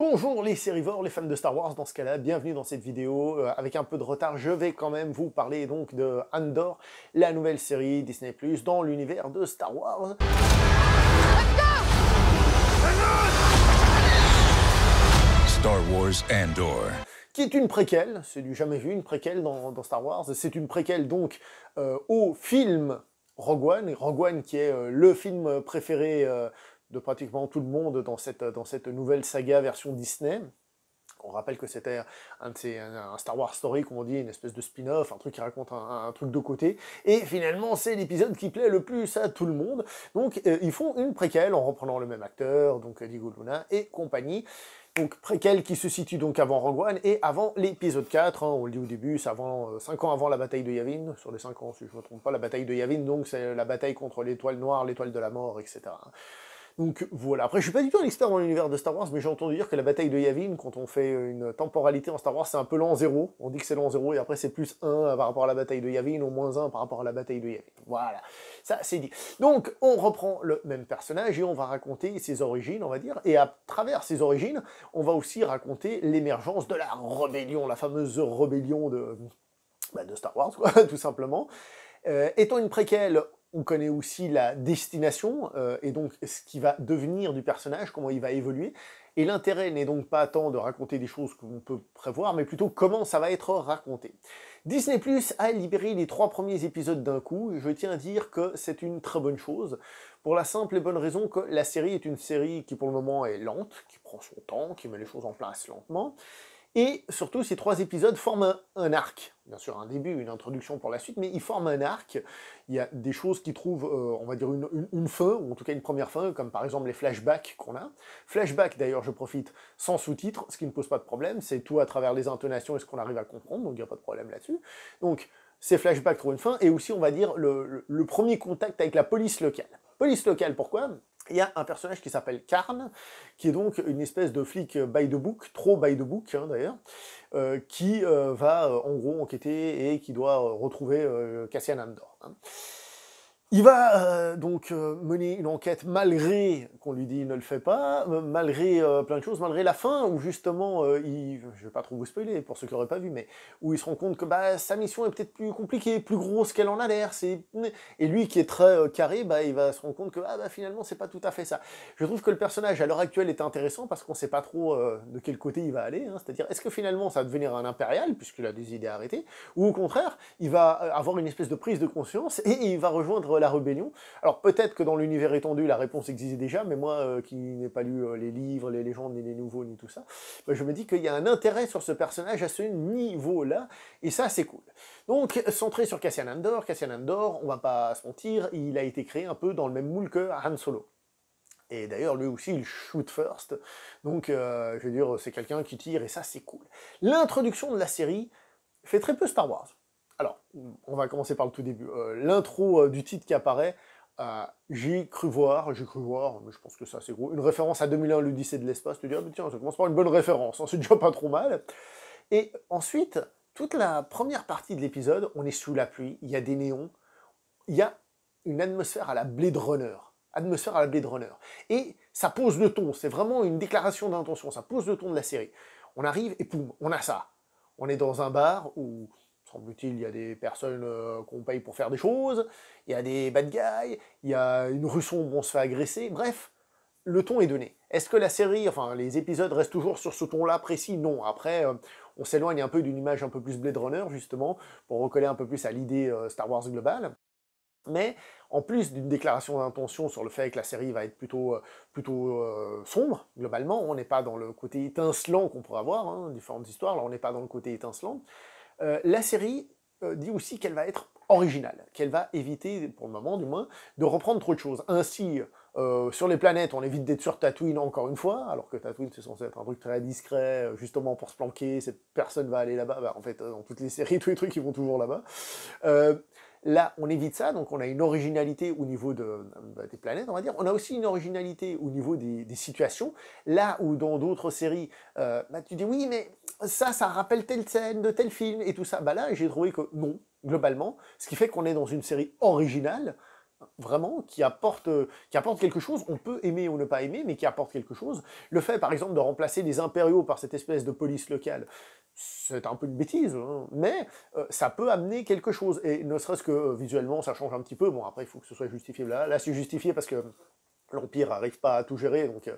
Bonjour les sérivores, les fans de Star Wars, dans ce cas-là, bienvenue dans cette vidéo. Avec un peu de retard, je vais quand même vous parler donc de Andor, la nouvelle série Disney+, dans l'univers de Star Wars. Star Wars Andor. Qui est une préquelle, c'est du jamais vu, une préquelle dans Star Wars. C'est une préquelle donc au film Rogue One qui est le film préféré de pratiquement tout le monde dans cette nouvelle saga version Disney. On rappelle que c'était un Star Wars Story, comme on dit, une espèce de spin-off, un truc qui raconte un truc de côté. Et finalement, c'est l'épisode qui plaît le plus à tout le monde. Donc, ils font une préquelle en reprenant le même acteur, donc Diego Luna et compagnie. Donc, préquelle qui se situe donc avant Rogue One et avant l'épisode 4. On le dit au début, c'est 5 ans avant la bataille de Yavin. Sur les 5 ans, si je ne me trompe pas, la bataille de Yavin, donc c'est la bataille contre l'étoile noire, l'étoile de la mort, etc. Donc voilà, après je suis pas du tout un expert dans l'univers de Star Wars, mais j'ai entendu dire que la bataille de Yavin, quand on fait une temporalité en Star Wars, c'est un peu l'an 0, on dit que c'est l'an 0, et après c'est plus 1 par rapport à la bataille de Yavin, ou moins 1 par rapport à la bataille de Yavin. Voilà, ça c'est dit. Donc on reprend le même personnage, et on va raconter ses origines, on va dire, et à travers ses origines, on va aussi raconter l'émergence de la rébellion, la fameuse rébellion de Star Wars, quoi, tout simplement. Étant une préquelle, on connaît aussi la destination, et donc ce qui va devenir du personnage, comment il va évoluer. Et l'intérêt n'est donc pas tant de raconter des choses qu'on peut prévoir, mais plutôt comment ça va être raconté. Disney+ a libéré les 3 premiers épisodes d'un coup, et je tiens à dire que c'est une très bonne chose, pour la simple et bonne raison que la série est une série qui pour le moment est lente, qui prend son temps, qui met les choses en place lentement, et surtout, ces 3 épisodes forment un arc. Bien sûr, un début, une introduction pour la suite, mais ils forment un arc. Il y a des choses qui trouvent, on va dire, une fin, ou en tout cas une première fin, comme par exemple les flashbacks qu'on a. Flashbacks, d'ailleurs, je profite, sans sous-titres, ce qui ne pose pas de problème. C'est tout à travers les intonations et ce qu'on arrive à comprendre, donc il n'y a pas de problème là-dessus. Donc, ces flashbacks trouvent une fin, et aussi, on va dire, le premier contact avec la police locale. Police locale, pourquoi ? Il y a un personnage qui s'appelle Karn, qui est donc une espèce de flic by the book, trop by the book d'ailleurs, qui va en gros enquêter et qui doit retrouver Cassian Andor. Il va donc mener une enquête malgré qu'on lui dit ne le fait pas, malgré plein de choses, malgré la fin où justement, je vais pas trop vous spoiler pour ceux qui n'auraient pas vu, mais où il se rend compte que sa mission est peut-être plus compliquée, plus grosse qu'elle en a l'air, et lui qui est très carré, il va se rendre compte que finalement c'est pas tout à fait ça. Je trouve que le personnage à l'heure actuelle est intéressant parce qu'on sait pas trop de quel côté il va aller, c'est-à-dire est-ce que finalement ça va devenir un impérial puisqu'il a des idées arrêtées, ou au contraire il va avoir une espèce de prise de conscience et il va rejoindre la rébellion. Alors peut-être que dans l'univers étendu, la réponse existait déjà, mais moi, qui n'ai pas lu les livres, les légendes, ni les nouveaux, ni tout ça, je me dis qu'il y a un intérêt sur ce personnage à ce niveau-là, et ça, c'est cool. Donc, centré sur Cassian Andor, on va pas se mentir, il a été créé un peu dans le même moule que Han Solo. Et d'ailleurs, lui aussi, il shoot first, donc, je veux dire, c'est quelqu'un qui tire, et ça, c'est cool. L'introduction de la série fait très peu Star Wars. Alors, on va commencer par le tout début. L'intro du titre qui apparaît, j'ai cru voir, mais je pense que ça c'est gros, une référence à 2001, l'Odyssée de l'espace. Tu dis, tiens, ça commence par une bonne référence, c'est déjà pas trop mal. Et ensuite, toute la première partie de l'épisode, on est sous la pluie, il y a des néons, il y a une atmosphère à la Blade Runner. Et ça pose le ton, c'est vraiment une déclaration d'intention, ça pose le ton de la série. On arrive et poum, on a ça. On est dans un bar où semble-t-il, il y a des personnes qu'on paye pour faire des choses, il y a des bad guys, il y a une rue sombre, on se fait agresser, bref, le ton est donné. Est-ce que la série, enfin les épisodes restent toujours sur ce ton-là précis? Non. Après, on s'éloigne un peu d'une image un peu plus Blade Runner, justement, pour recoller un peu plus à l'idée Star Wars globale. Mais, en plus d'une déclaration d'intention sur le fait que la série va être plutôt sombre, globalement, on n'est pas dans le côté étincelant qu'on pourrait avoir, différentes histoires, là on n'est pas dans le côté étincelant, la série dit aussi qu'elle va être originale, qu'elle va éviter, pour le moment du moins, de reprendre trop de choses. Ainsi, sur les planètes, on évite d'être sur Tatooine encore une fois, alors que Tatooine c'est censé être un truc très discret, justement pour se planquer, cette personne va aller là-bas, en fait, dans toutes les séries, tous les trucs ils vont toujours là-bas. Là, on évite ça, donc on a une originalité au niveau des planètes, on va dire. On a aussi une originalité au niveau des situations. Là où dans d'autres séries, tu dis oui, mais ça rappelle telle scène de tel film et tout ça. Là, j'ai trouvé que non, globalement, ce qui fait qu'on est dans une série originale, vraiment, qui apporte quelque chose. On peut aimer ou ne pas aimer, mais qui apporte quelque chose. Le fait, par exemple, de remplacer les impériaux par cette espèce de police locale, c'est un peu une bêtise, hein, mais ça peut amener quelque chose. Et ne serait-ce que visuellement, ça change un petit peu. Bon, après, il faut que ce soit justifié. Là c'est justifié parce que l'Empire n'arrive pas à tout gérer, donc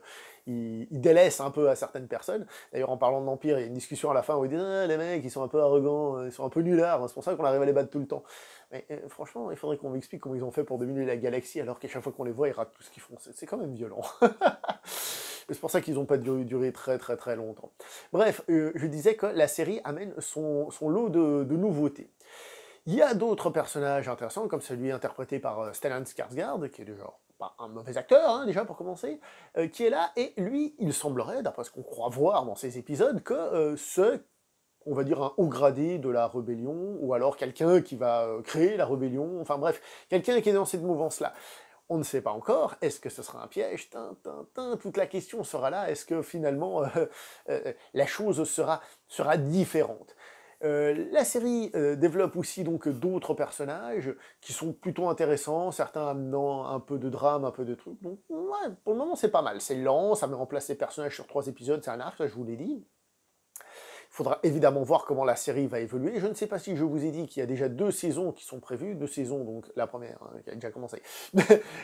il délaisse un peu à certaines personnes. D'ailleurs, en parlant de l'Empire, il y a une discussion à la fin où il dit ah, les mecs, ils sont un peu arrogants, ils sont un peu nullards, hein, c'est pour ça qu'on arrive à les battre tout le temps. Mais franchement, il faudrait qu'on m'explique comment ils ont fait pour dominer la galaxie, alors qu'à chaque fois qu'on les voit, ils ratent tout ce qu'ils font. C'est quand même violent. C'est pour ça qu'ils n'ont pas duré très très très longtemps. Bref, je disais que la série amène son lot de nouveautés. Il y a d'autres personnages intéressants, comme celui interprété par Stellan Skarsgård, qui est déjà pas un mauvais acteur, hein, déjà pour commencer, qui est là, et lui, il semblerait, d'après ce qu'on croit voir dans ces épisodes, que c'est, on va dire, un haut gradé de la rébellion, ou alors quelqu'un qui va créer la rébellion, enfin bref, quelqu'un qui est dans cette mouvance-là. On ne sait pas encore, est-ce que ce sera un piège, toute la question sera là, est-ce que finalement la chose sera différente. La série développe aussi donc d'autres personnages qui sont plutôt intéressants, certains amenant un peu de drame, un peu de trucs. Donc ouais, pour le moment c'est pas mal. C'est lent, ça met en place les personnages sur 3 épisodes, c'est un arc, ça je vous l'ai dit. Il faudra évidemment voir comment la série va évoluer. Je ne sais pas si je vous ai dit qu'il y a déjà 2 saisons qui sont prévues, 2 saisons, donc la première, hein, qui a déjà commencé,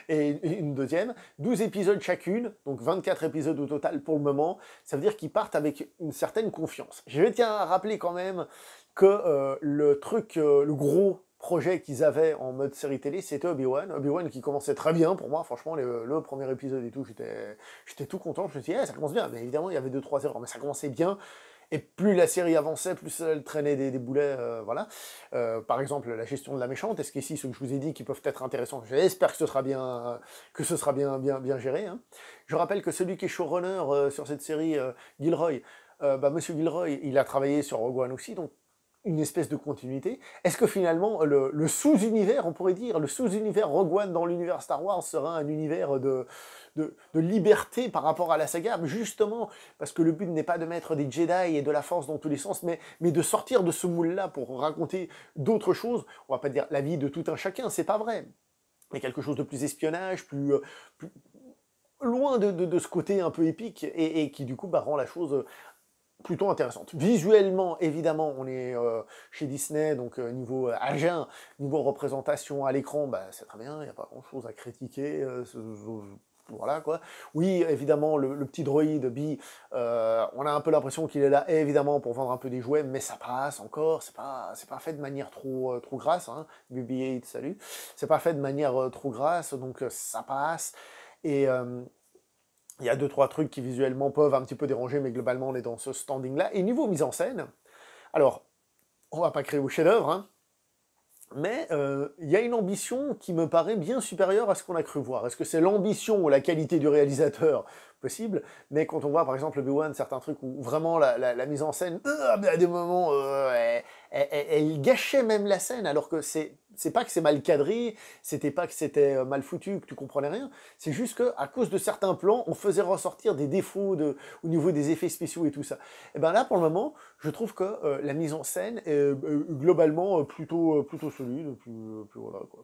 et une deuxième, 12 épisodes chacune, donc 24 épisodes au total pour le moment. Ça veut dire qu'ils partent avec une certaine confiance. Je tiens à rappeler quand même que le gros projet qu'ils avaient en mode série télé, c'était Obi-Wan. Obi-Wan qui commençait très bien pour moi, franchement, le premier épisode et tout, j'étais tout content. Je me suis dit, ça commence bien, mais évidemment, il y avait 2-3 erreurs, mais ça commençait bien. Et plus la série avançait, plus elle traînait des boulets, voilà. Par exemple, la gestion de la méchante, est-ce qu'ici, ce que je vous ai dit, qui peuvent être intéressants, j'espère que ce sera bien géré. Hein. Je rappelle que celui qui est showrunner sur cette série, Gilroy, Monsieur Gilroy, il a travaillé sur Rogue One aussi, donc une espèce de continuité. Est-ce que finalement, le sous-univers, on pourrait dire, le sous-univers Rogue One dans l'univers Star Wars sera un univers de liberté par rapport à la saga, justement, parce que le but n'est pas de mettre des Jedi et de la Force dans tous les sens, mais de sortir de ce moule-là pour raconter d'autres choses. On va pas dire la vie de tout un chacun, c'est pas vrai. Mais quelque chose de plus espionnage, plus loin de ce côté un peu épique, et qui du coup rend la chose plutôt intéressante. Visuellement, évidemment, on est chez Disney, donc niveau agent, niveau représentation à l'écran, c'est très bien, il n'y a pas grand-chose à critiquer, voilà quoi. Oui, évidemment, le petit droïde, Bi, on a un peu l'impression qu'il est là, évidemment, pour vendre un peu des jouets, mais ça passe encore, c'est pas fait de manière trop grasse, hein, BB-8, salut, c'est pas fait de manière trop grasse, donc ça passe, et il y a 2-3 trucs qui visuellement peuvent un petit peu déranger, mais globalement on est dans ce standing-là. Et niveau mise en scène, alors, on va pas créer au chef-d'œuvre, hein, mais il y a une ambition qui me paraît bien supérieure à ce qu'on a cru voir. Est-ce que c'est l'ambition ou la qualité du réalisateur? Possible, mais quand on voit par exemple le B1, certains trucs où vraiment la mise en scène, à des moments, elle gâchait même la scène, alors que c'est pas que c'est mal cadré, c'était pas que c'était mal foutu, que tu comprenais rien, c'est juste que à cause de certains plans, on faisait ressortir des défauts au niveau des effets spéciaux et tout ça. Et ben là, pour le moment, je trouve que la mise en scène est globalement plutôt solide, puis voilà quoi.